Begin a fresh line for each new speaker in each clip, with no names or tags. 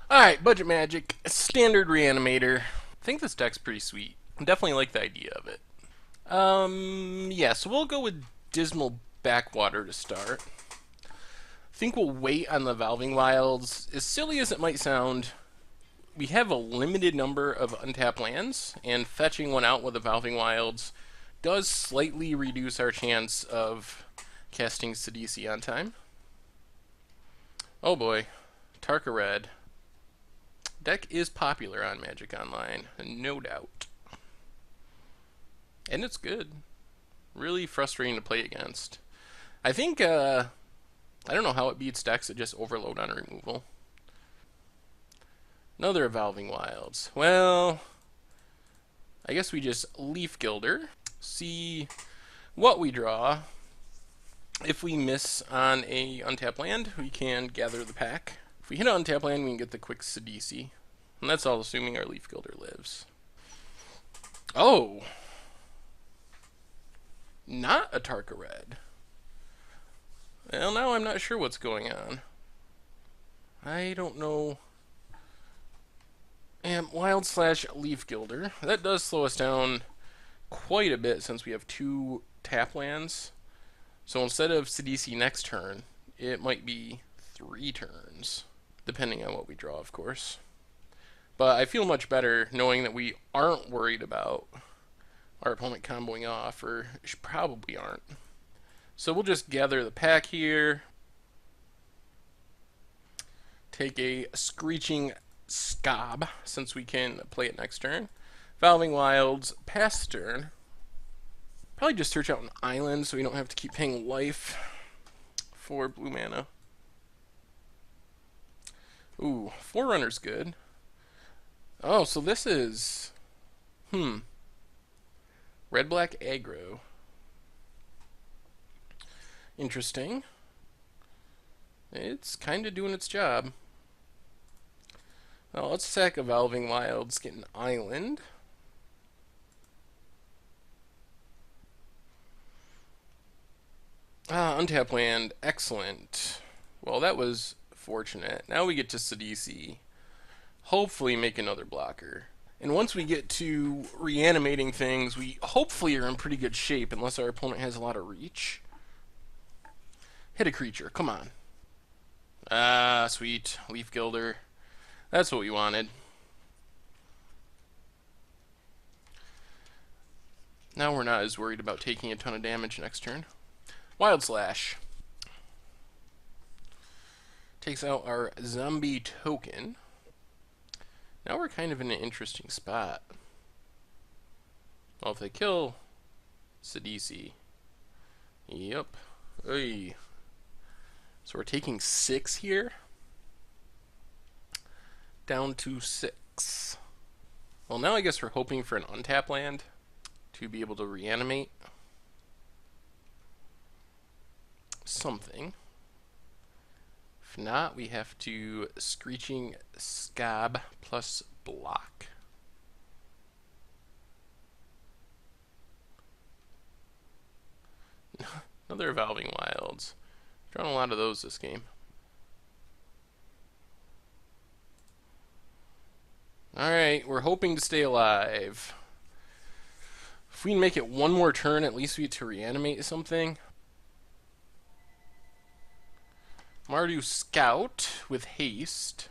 Alright, budget magic, standard reanimator. I think this deck's pretty sweet. I definitely like the idea of it. Yeah, so we'll go with Dismal Backwater to start. I think we'll wait on the Valving Wilds. As silly as it might sound, we have a limited number of untapped lands, and fetching one out with the Valving Wilds does slightly reduce our chance of casting Sidisi on time. Oh boy, Tarka Red. Deck is popular on Magic Online, no doubt. And it's good. Really frustrating to play against. I think, I don't know how it beats decks that just overload on removal. Another Evolving Wilds. Well, I guess we just Leaf Gilder. See what we draw. If we miss on a untapped land, we can gather the pack. If we hit an untapped land, we can get the quick Sidisi. And that's all assuming our Leaf Gilder lives. Oh! Not a Tarka Red. Well, now I'm not sure what's going on. I don't know. And Wild slash Leaf Gilder. That does slow us down quite a bit since we have 2 tap lands. So instead of Sidisi next turn, it might be 3 turns. Depending on what we draw, of course. But I feel much better knowing that we aren't worried about our opponent comboing off, or probably aren't. So we'll just gather the pack here. Take a Screeching Scob, since we can play it next turn. Valving Wilds, pass turn. Probably just search out an island so we don't have to keep paying life for blue mana. Ooh, Forerunner's good. Oh, so this is... Red-black aggro. Interesting. It's kind of doing its job. Well, let's sack Evolving Wilds, get an island. Ah, untap land. Excellent. Well, that was fortunate. Now we get to Sidisi. Hopefully make another blocker. And once we get to reanimating things, we hopefully are in pretty good shape, unless our opponent has a lot of reach. Hit a creature. Come on. Ah, sweet. Leaf Gilder. That's what we wanted. Now we're not as worried about taking a ton of damage next turn. Wild Slash. Takes out our zombie token. Now we're kind of in an interesting spot. Well, if they kill Sidisi. Yep. Oy. So we're taking 6 here. Down to 6. Well, now I guess we're hoping for an untap land to be able to reanimate something. If not, we have to Screeching Scob plus block. Another Evolving Wilds. Drawn a lot of those this game. Alright, we're hoping to stay alive. If we can make it one more turn, at least we get to reanimate something. Mardu Scout with haste.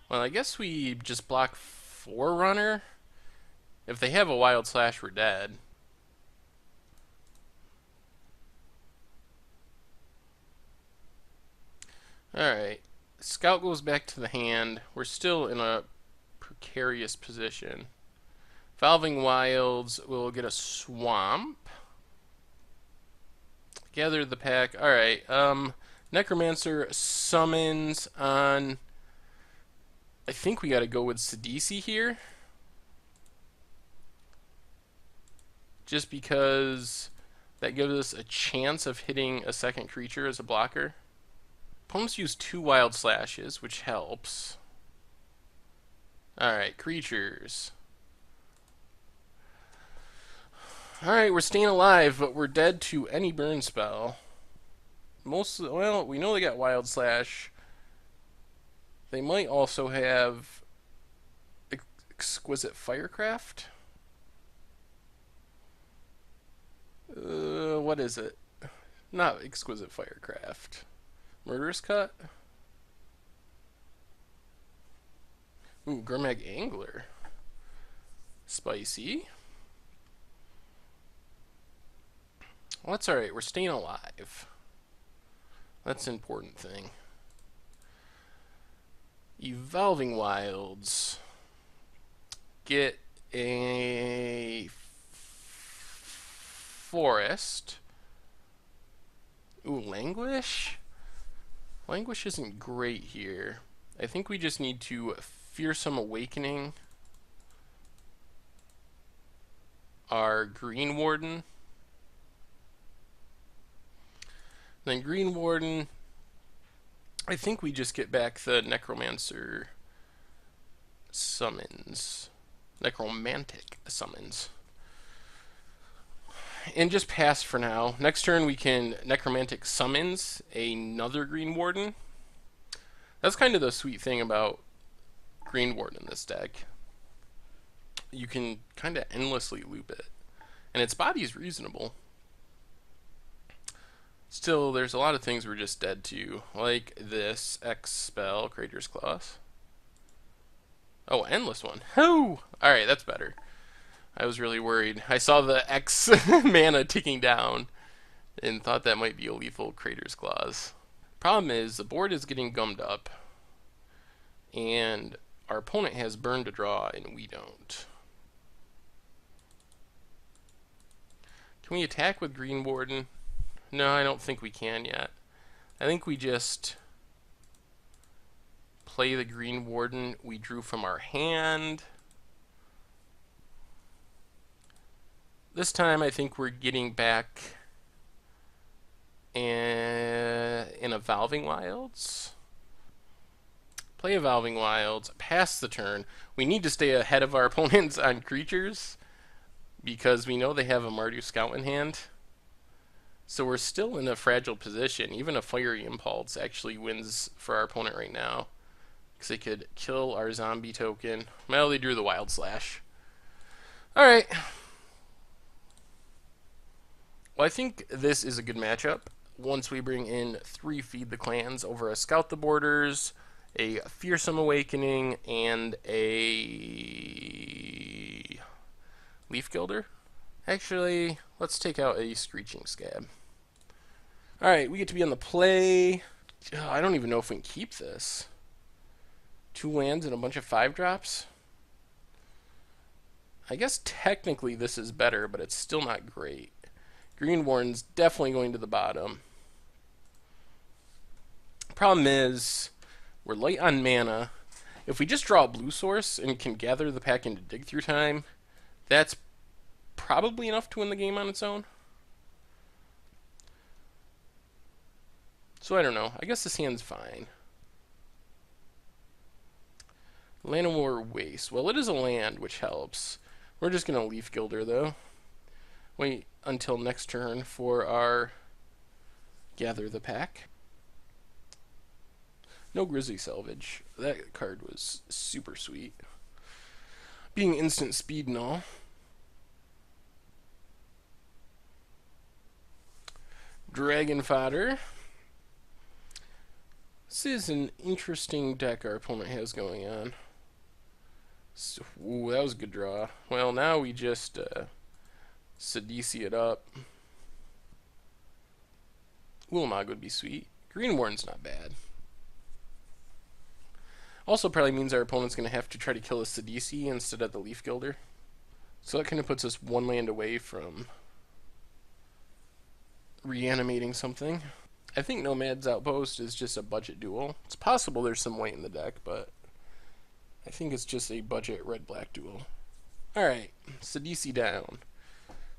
Well, I guess we just block Forerunner. If they have a Wild Slash, we're dead. Alright. Scout goes back to the hand. We're still in a precarious position. Valving Wilds will get a Swamp. Gather the pack. Alright. Necromancer summons on... I think we gotta go with Sidisi here. Just because that gives us a chance of hitting a second creature as a blocker. Opponents use 2 Wild Slashes, which helps. Alright, creatures. Alright, we're staying alive, but we're dead to any burn spell. Well, we know they got Wild Slash. They might also have exquisite firecraft. What is it? Not exquisite firecraft. Murderous cut? Ooh, Grimag Angler. Spicy. Well, that's alright. We're staying alive. That's an important thing. Evolving Wilds. Get a forest. Ooh, Languish? Languish isn't great here. I think we just need to Fearsome Awakening our Green Warden. Then Green Warden, I think we just get back the Necromancer summons. Necromantic summons. And just pass for now. Next turn we can Necromantic summons another Green Warden. That's kind of the sweet thing about Green Warden in this deck. You can kind of endlessly loop it. And its body is reasonable. Still, there's a lot of things we're just dead to. Like this X spell, Crater's Claws. Oh, endless one. Oh! Alright, that's better. I was really worried. I saw the X mana ticking down and thought that might be a lethal Crater's Claws. Problem is, the board is getting gummed up. And our opponent has Burn to draw, and we don't. Can we attack with Green Warden? No, I don't think we can yet. I think we just play the Green Warden we drew from our hand. This time I think we're getting back in Evolving Wilds. Play Evolving Wilds, pass the turn. We need to stay ahead of our opponents on creatures because we know they have a Mardu Scout in hand. So we're still in a fragile position. Even a Fiery Impulse actually wins for our opponent right now. Because they could kill our zombie token. Well, they drew the Wild Slash. Alright. Well, I think this is a good matchup. Once we bring in 3 Feed the Clans over a Scout the Borders, a Fearsome Awakening, and a Leaf Gilder. Actually, let's take out a Screeching Scab. Alright, we get to be on the play. I don't even know if we can keep this. 2 lands and a bunch of 5-drops. I guess technically this is better, but it's still not great. Green Warden's definitely going to the bottom. Problem is, we're light on mana. If we just draw a blue source and can gather the pack into Dig Through Time, that's probably enough to win the game on its own. So I don't know. I guess this hand's fine. Llanowar Waste. Well, it is a land, which helps. We're just going to Leaf Gilder, though. Wait until next turn for our Gather the Pack. No Grizzly Salvage. That card was super sweet. Being instant speed and all. Dragon Fodder. This is an interesting deck our opponent has going on. So, ooh, that was a good draw. Well, now we just Sidisi it up. Ulamog would be sweet. Green Warden's not bad. Also probably means our opponent's going to have to try to kill a Sidisi instead of the Leaf Gilder. So that kind of puts us 1 land away from reanimating something. I think Nomad's Outpost is just a budget duel. It's possible there's some white in the deck, but I think it's just a budget red-black duel. Alright, Sidisi down.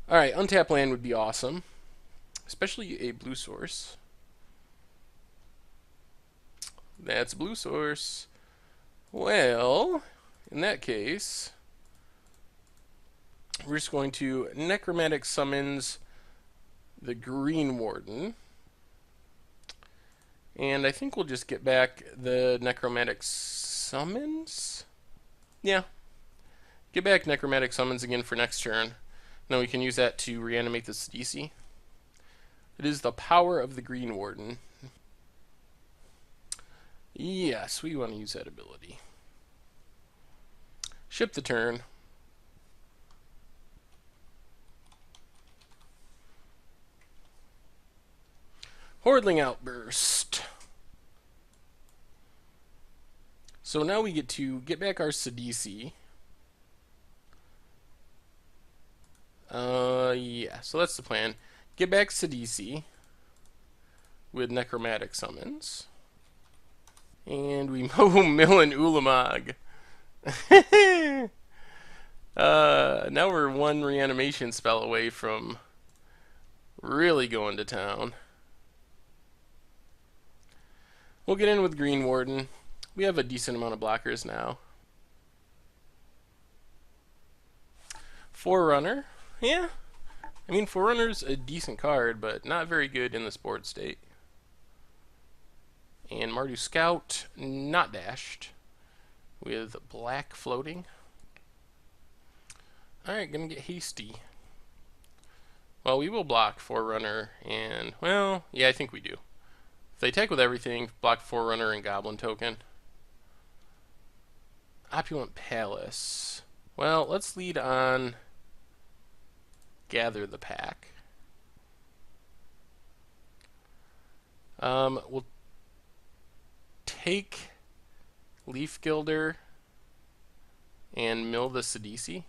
Alright, untap land would be awesome. Especially a blue source. That's a blue source. Well, in that case, we're just going to Necromantic Summons the Green Warden. And I think we'll just get back the Necromantic Summons. Yeah. Get back Necromantic Summons again for next turn. Now we can use that to reanimate the Sidisi. It is the power of the Green Warden. Yes, we want to use that ability. Ship the turn. Hordling Outburst. So now we get to get back our Sidisi. Yeah, so that's the plan. Get back Sidisi with Necromantic Summons. And we mill an Ulamog. Now we're one reanimation spell away from really going to town. We'll get in with Green Warden. We have a decent amount of blockers now. Forerunner. Yeah. I mean, Forerunner's a decent card, but not very good in this board state. And Mardu Scout, not dashed, with black floating. Alright, gonna get hasty. Well, we will block Forerunner and, well, yeah, I think we do. If they attack with everything, block Forerunner and Goblin Token. Opulent Palace. Well, let's lead on Gather the Pack. We'll take Leaf Gilder and mill the Sidisi,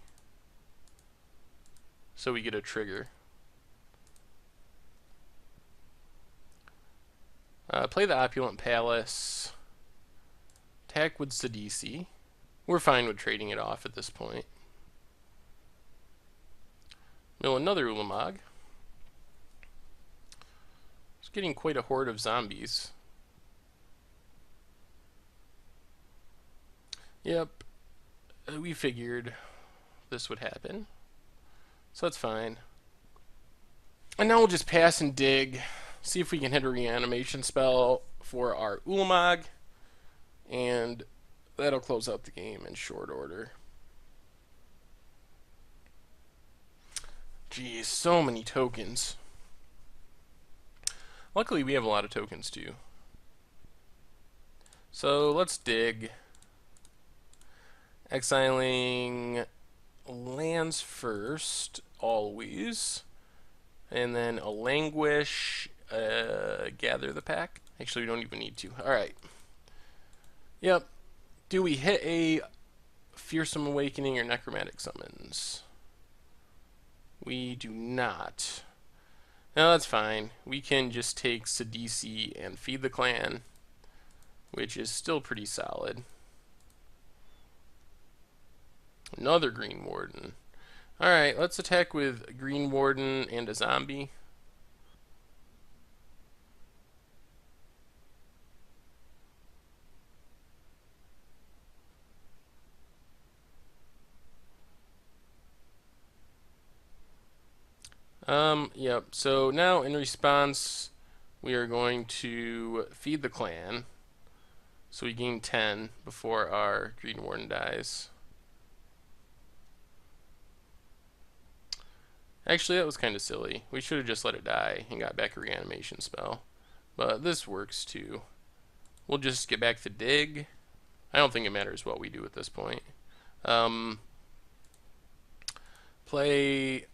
so we get a trigger. Play the Opulent Palace. Attack with Sidisi. We're fine with trading it off at this point. Mill another Ulamog. It's getting quite a horde of zombies. Yep. We figured this would happen. So that's fine. And now we'll just pass and dig. See if we can hit a reanimation spell for our Ulamog. And that'll close out the game in short order. Geez, so many tokens. Luckily, we have a lot of tokens too. So let's dig. Exiling lands first, always. And then a Languish, Gather the Pack. Actually, we don't even need to. Alright. Yep. Do we hit a Fearsome Awakening or Necromantic Summons? We do not. No, that's fine. We can just take Sidisi and Feed the Clan, which is still pretty solid. Another Green Warden. Alright, let's attack with Green Warden and a zombie. Yep, so now in response, we are going to feed the clan. So we gain 10 before our Green Warden dies. Actually, that was kind of silly. We should have just let it die and got back a reanimation spell. But this works too. We'll just get back to dig. I don't think it matters what we do at this point. Play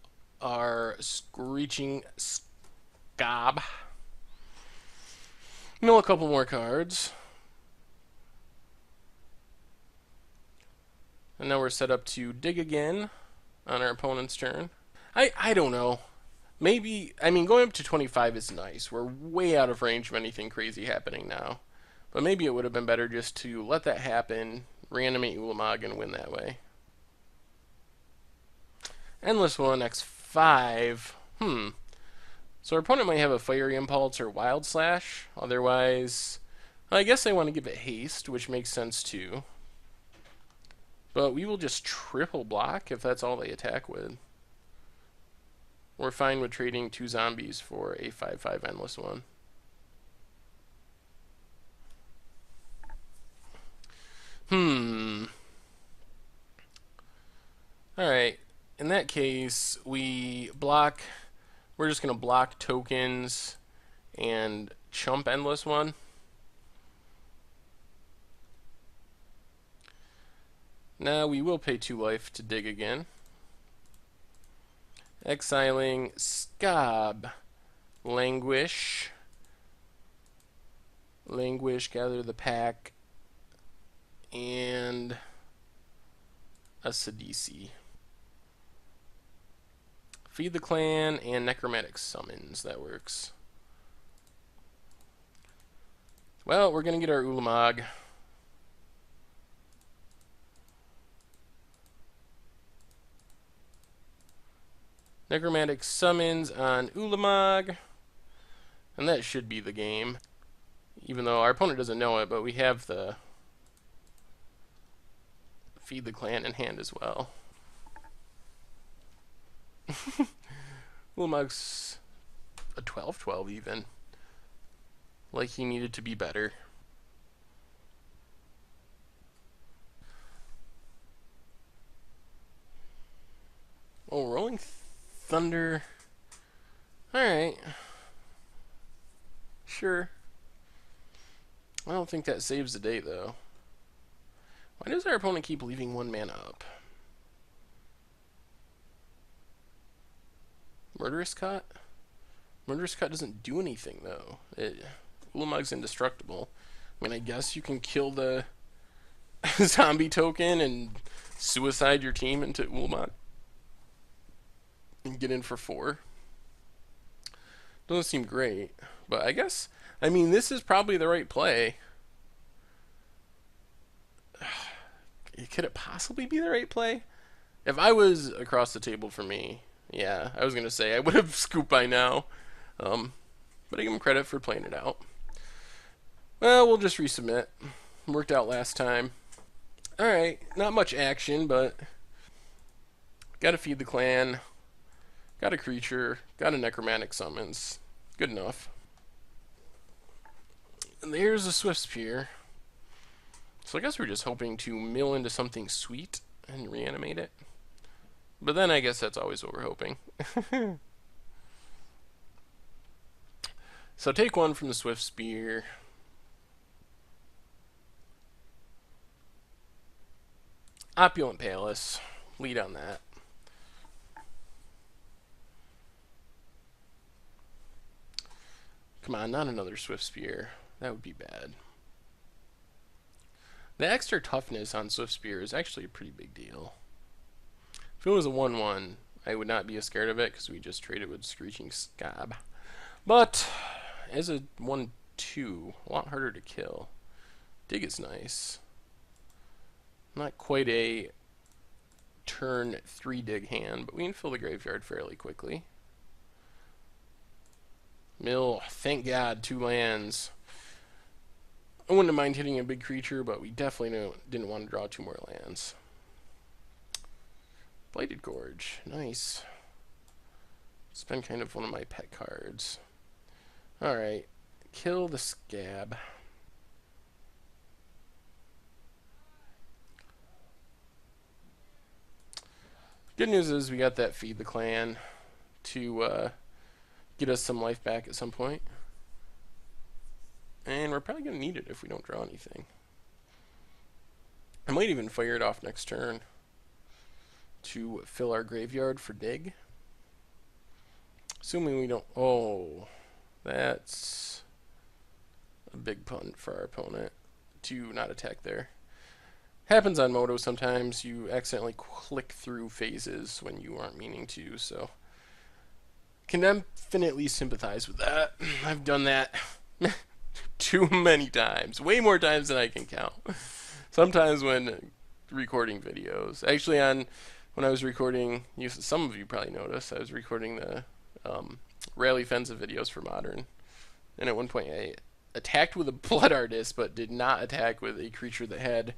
our Screeching Scob. Mill a couple more cards. And now we're set up to dig again on our opponent's turn. I don't know. Maybe, I mean, going up to 25 is nice. We're way out of range of anything crazy happening now. But maybe it would have been better just to let that happen, reanimate Ulamog, and win that way. Endless One, X5. So our opponent might have a Fiery Impulse or Wild Slash. Otherwise, I guess they want to give it haste, which makes sense too. But we will just triple block if that's all they attack with. We're fine with trading 2 zombies for a 5/5 Endless One. Hmm. Alright. In that case, we're just going to block tokens and chump Endless One. Now we will pay 2 life to dig again. Exiling Scab. Languish. Gather the pack. And a Sidisi. Feed the clan and Necromantic Summons. That works. Well, we're going to get our Ulamog. Necromantic Summons on Ulamog. And that should be the game. Even though our opponent doesn't know it, but we have the Feed the Clan in hand as well. Ulamog's a 12-12 even. Like he needed to be better. Oh, Rolling Thunder. Alright. Sure. I don't think that saves the day, though. Why does our opponent keep leaving 1 mana up? Murderous Cut? Murderous Cut doesn't do anything, though. Ulamog's indestructible. I mean, I guess you can kill the zombie token and suicide your team into Ulamog and get in for 4. Doesn't seem great, but I guess, I mean, this is probably the right play. Could it possibly be the right play? If I was across the table for me, yeah, I was going to say I would have scooped by now. But I give him credit for playing it out. Well, we'll just resubmit. Worked out last time. Alright, not much action, but gotta feed the clan. Got a creature. Got a Necromantic Summons. Good enough. And there's a Swiftspear. So I guess we're just hoping to mill into something sweet and reanimate it. But then I guess that's always what we're hoping. So take 1 from the Swiftspear. Opulent Palace. Lead on that. Come on, not another Swiftspear. That would be bad. The extra toughness on Swiftspear is actually a pretty big deal. If it was a 1-1, I would not be as scared of it because we just traded with Screeching Scab. But as a 1-2, a lot harder to kill. Dig is nice. Not quite a turn 3 dig hand, but we can fill the graveyard fairly quickly. Mill, thank God, 2 lands. I wouldn't mind hitting a big creature, but we definitely didn't want to draw 2 more lands. Blighted Gorge, nice. It's been kind of one of my pet cards. Alright, kill the Scab. Good news is we got that Feed the Clan to get us some life back at some point. And we're probably going to need it if we don't draw anything. I might even fire it off next turn to fill our graveyard for dig. Assuming we don't... Oh, that's a big punt for our opponent to not attack there. Happens on Moto sometimes. You accidentally click through phases when you aren't meaning to, so... Can definitely sympathize with that. I've done that too many times. Way more times than I can count. Sometimes when recording videos. Actually, when I was recording, some of you probably noticed, I was recording the Rally Offensive videos for Modern. And at one point I attacked with a Blood Artist, but did not attack with a creature that had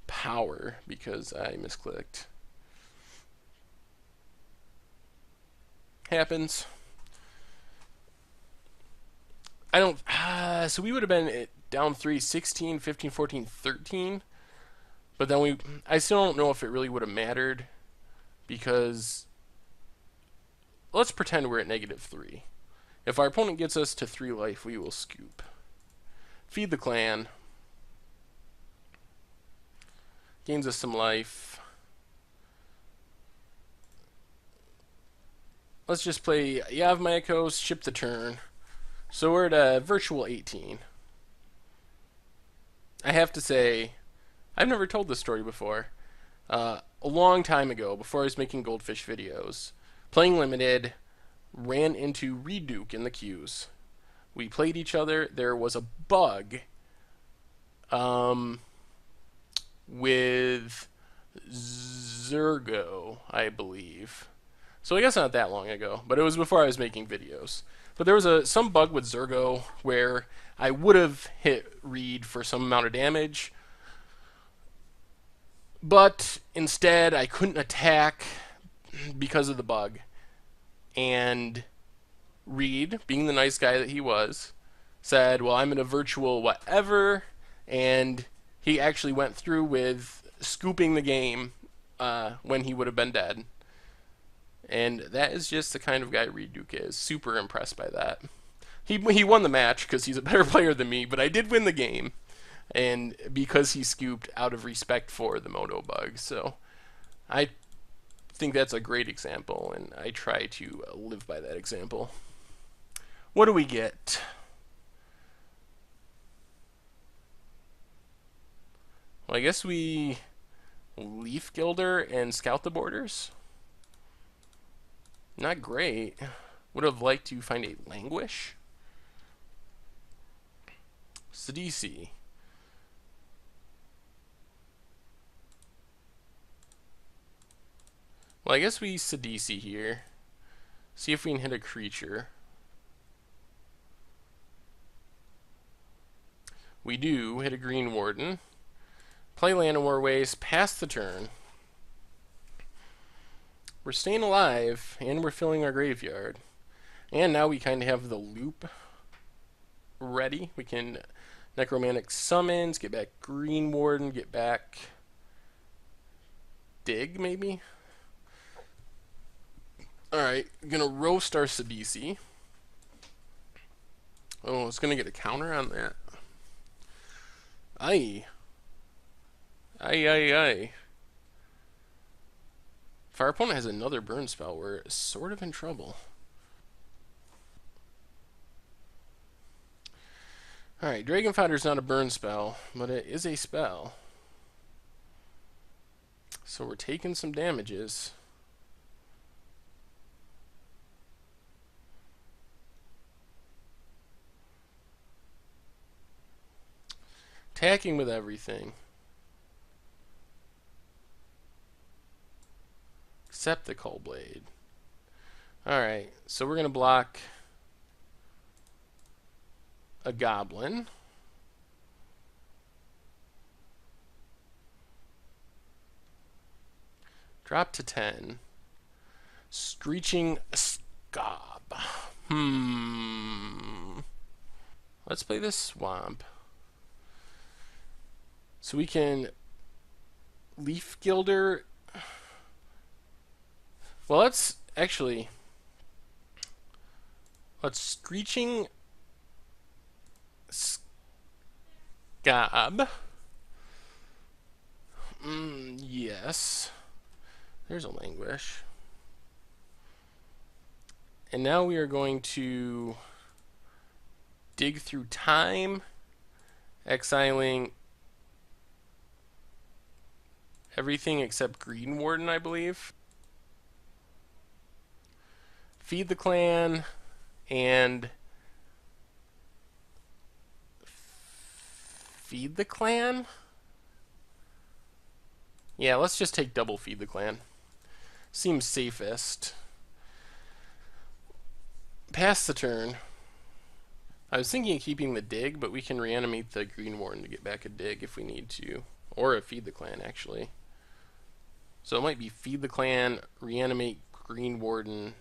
power because I misclicked. Happens. I don't... so we would have been down 3, 16, 15, 14, 13. But then I still don't know if it really would have mattered because let's pretend we're at -3. If our opponent gets us to 3 life, we will scoop. Feed the clan. Gains us some life. Let's just play Yavmaikos, ship the turn. So we're at a virtual 18. I have to say, I've never told this story before. A long time ago, before I was making goldfish videos, playing limited, ran into Reduke in the queues. We played each other. There was a bug with Zergo, I believe. So I guess not that long ago, but it was before I was making videos. But there was some bug with Zergo where I would have hit Reed for some amount of damage, but instead I couldn't attack because of the bug. And Reed, being the nice guy that he was, said, well, I'm in a virtual whatever, and he actually went through with scooping the game when he would have been dead. And that is just the kind of guy Reed Duke is. Super impressed by that. He won the match because he's a better player than me, but I did win the game. And because he scooped out of respect for the Moto bug. So I think that's a great example, and I try to live by that example. What do we get? Well, I guess we Leaf Gilder and Scout the Borders. Not great. Would have liked to find a Languish. Sidisi. Well, I guess we Sidisi here. See if we can hit a creature. We do hit a Green Warden. Play Llanowar Waste, pass the turn. We're staying alive, and we're filling our graveyard. And now we kind of have the loop ready. We can Necromantic Summons, get back Green Warden, get back Dig, maybe? Alright, gonna roast our Sidisi. Oh, it's gonna get a counter on that. Aye. Aye, aye, aye. If our opponent has another burn spell, we're sort of in trouble. Alright, Dragon Fighter's not a burn spell, but it is a spell. So we're taking some damages. Attacking with everything. Except the Cold Blade. Alright, so we're going to block a Goblin. Drop to 10. Screeching Scob. Let's play this Swamp. So we can Leaf Gilder. Well, let's Screeching Scob. Yes. There's a Languish. And now we are going to dig through time, exiling everything except Green Warden, I believe. Feed the clan and feed the clan? Yeah, let's just take double feed the clan. Seems safest. Pass the turn. I was thinking of keeping the dig, but we can reanimate the Green Warden to get back a dig if we need to. Or a feed the clan, actually. So it might be feed the clan, reanimate Green Warden,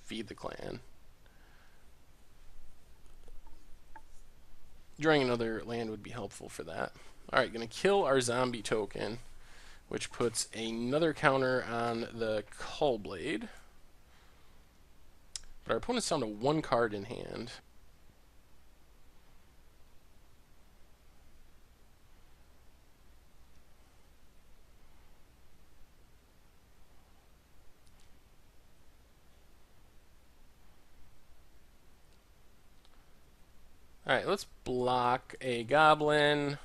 feed the clan. Drawing another land would be helpful for that. Alright, gonna kill our zombie token, which puts another counter on the Cull Blade. But our opponent's down to 1 card in hand. Alright, let's block a goblin.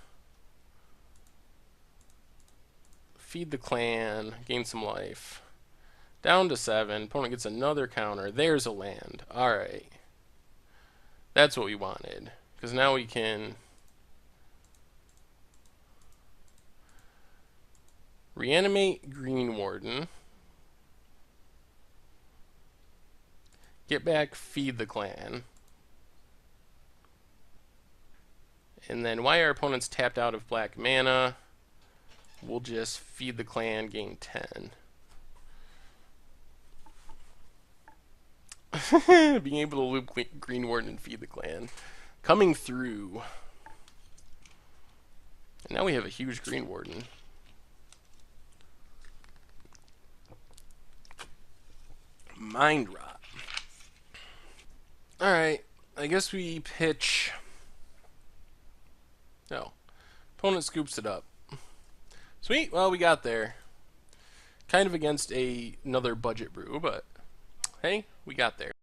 Feed the clan. Gain some life. Down to 7. Opponent gets another counter. There's a land. Alright. That's what we wanted. Because now we can reanimate Green Warden. Get back, feed the clan. And then while our opponent's tapped out of black mana, we'll just feed the clan, gain 10. Being able to loop Green Warden and feed the clan. Coming through. And now we have a huge Green Warden. Mind Rot. Alright, I guess we pitch... No. Opponent scoops it up. Sweet, well, we got there. Kind of against another budget brew, but hey, we got there.